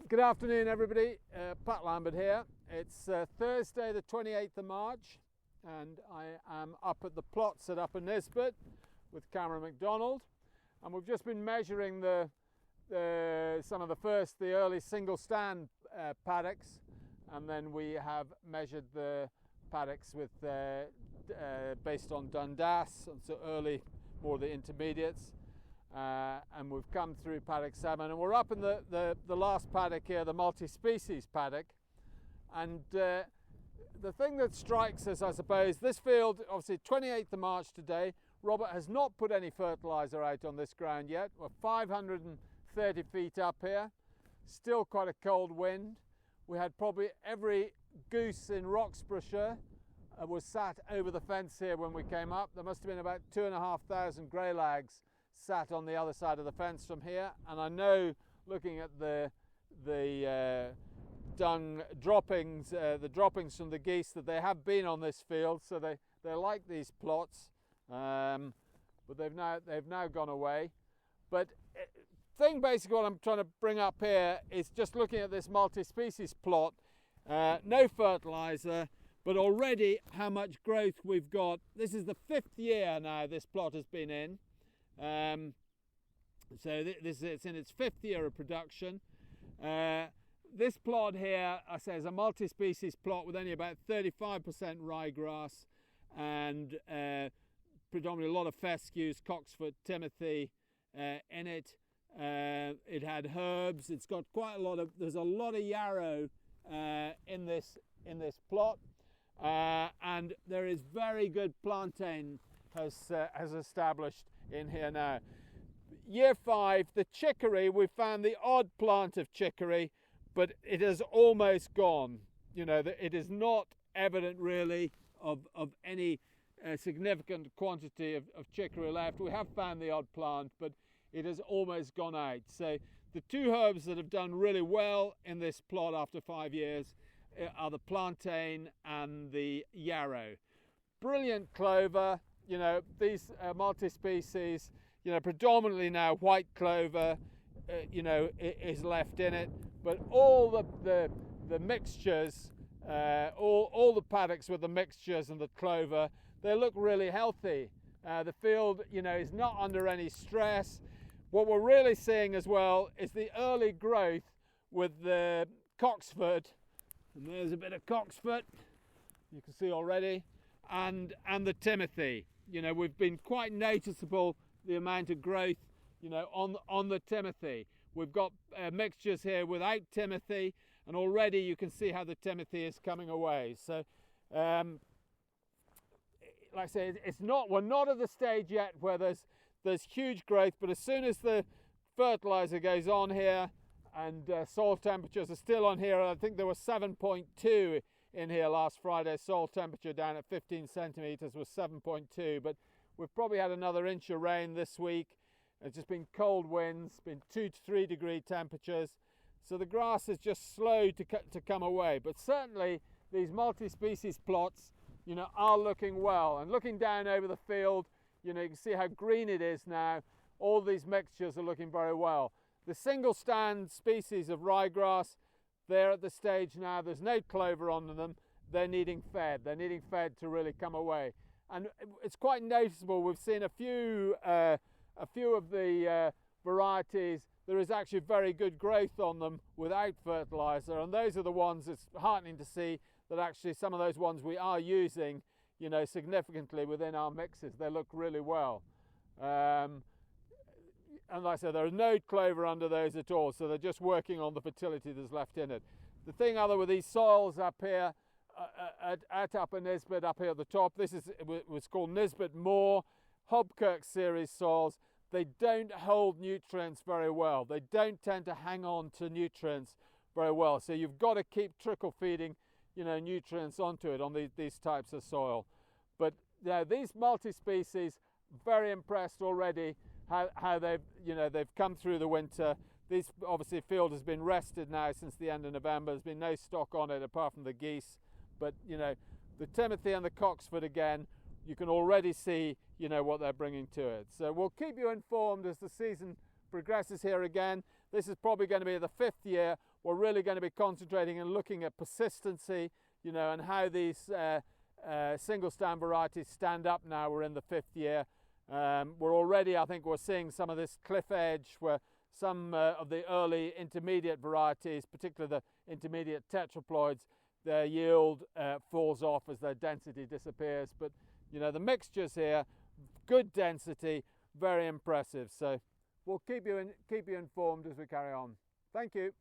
Good afternoon, everybody. Pat Lambert here. It's Thursday the 28th of March and I am up at the plots at Upper Nisbet with Cameron MacDonald, and we've just been measuring the early single stand paddocks, and then we have measured the paddocks with based on Dundas, and so early, more the intermediates. And we've come through paddock 7, and we're up in the last paddock here, the multi-species paddock. And the thing that strikes us, I suppose, this field, obviously 28th of March today, Robert has not put any fertiliser out on this ground yet. We're 530 feet up here, still quite a cold wind. We had probably every goose in Roxburghshire was sat over the fence here when we came up. There must have been about 2,500 greylags sat on the other side of the fence from here, and I know, looking at the dung droppings, the droppings from the geese, that they have been on this field, so they like these plots, but they've now gone away. But basically what I'm trying to bring up here is just looking at this multi-species plot, no fertiliser, but already how much growth we've got. This is the 5th year now this plot has been in. So it's in its 5th year of production. This plot here, I say, is a multi-species plot with only about 35% ryegrass and predominantly a lot of fescues, cocksfoot, timothy in it. It had herbs. It's got quite a lot of. There's a lot of yarrow in this plot, and there is very good plantain has established in here now. Year 5, the chicory, we found the odd plant of chicory, but it has almost gone. You know, it is not evident really of any significant quantity of chicory left. We have found the odd plant, but it has almost gone out. So the two herbs that have done really well in this plot after 5 years are the plantain and the yarrow. Brilliant clover. You know, these multi-species, you know, predominantly now white clover, you know, is left in it. But all the mixtures, all the paddocks with the mixtures and the clover, they look really healthy. The field, you know, is not under any stress. What we're really seeing as well is the early growth with the cocksfoot, and there's a bit of cocksfoot you can see already, and the timothy. You know, we've been quite noticeable the amount of growth, you know, on the timothy. We've got mixtures here without timothy, and already you can see how the timothy is coming away. So, like I say, we're not at the stage yet where there's huge growth, but as soon as the fertilizer goes on here and soil temperatures are still on here, I think there was 7.2 in here last Friday. Soil temperature down at 15 centimetres was 7.2, but we've probably had another inch of rain this week. It's just been cold winds, been 2 to 3 degree temperatures, so the grass is just slow to come away. But certainly these multi-species plots, you know, are looking well. And looking down over the field, you know, you can see how green it is now. All these mixtures are looking very well. The single stand species of ryegrass, they're at the stage now, there's no clover on them, they're needing fed to really come away. And it's quite noticeable, we've seen a few of the varieties, there is actually very good growth on them without fertiliser, and those are the ones, it's heartening to see that actually some of those ones we are using, you know, significantly within our mixes. They look really well. And like I said, there is no clover under those at all, so they're just working on the fertility that's left in it. The thing other with these soils up here at Upper Nisbet, up here at the top, it was called Nisbet Moor, Hobkirk series soils. They don't hold nutrients very well. They don't tend to hang on to nutrients very well. So you've got to keep trickle feeding, you know, nutrients onto it on these types of soil. But yeah, these multi-species, very impressed already how they've come through the winter. This obviously field has been rested now since the end of November. There's been no stock on it apart from the geese. But you know, the timothy and the cocksfoot again, you can already see, you know, what they're bringing to it. So we'll keep you informed as the season progresses here again. This is probably going to be the 5th year. we're really going to be concentrating and looking at persistency, you know, and how these single stand varieties stand up now we're in the 5th year. We're already, I think we're seeing some of this cliff edge where some of the early intermediate varieties, particularly the intermediate tetraploids, their yield falls off as their density disappears. But you know, the mixtures here, good density, very impressive. So we'll keep you informed as we carry on. Thank you.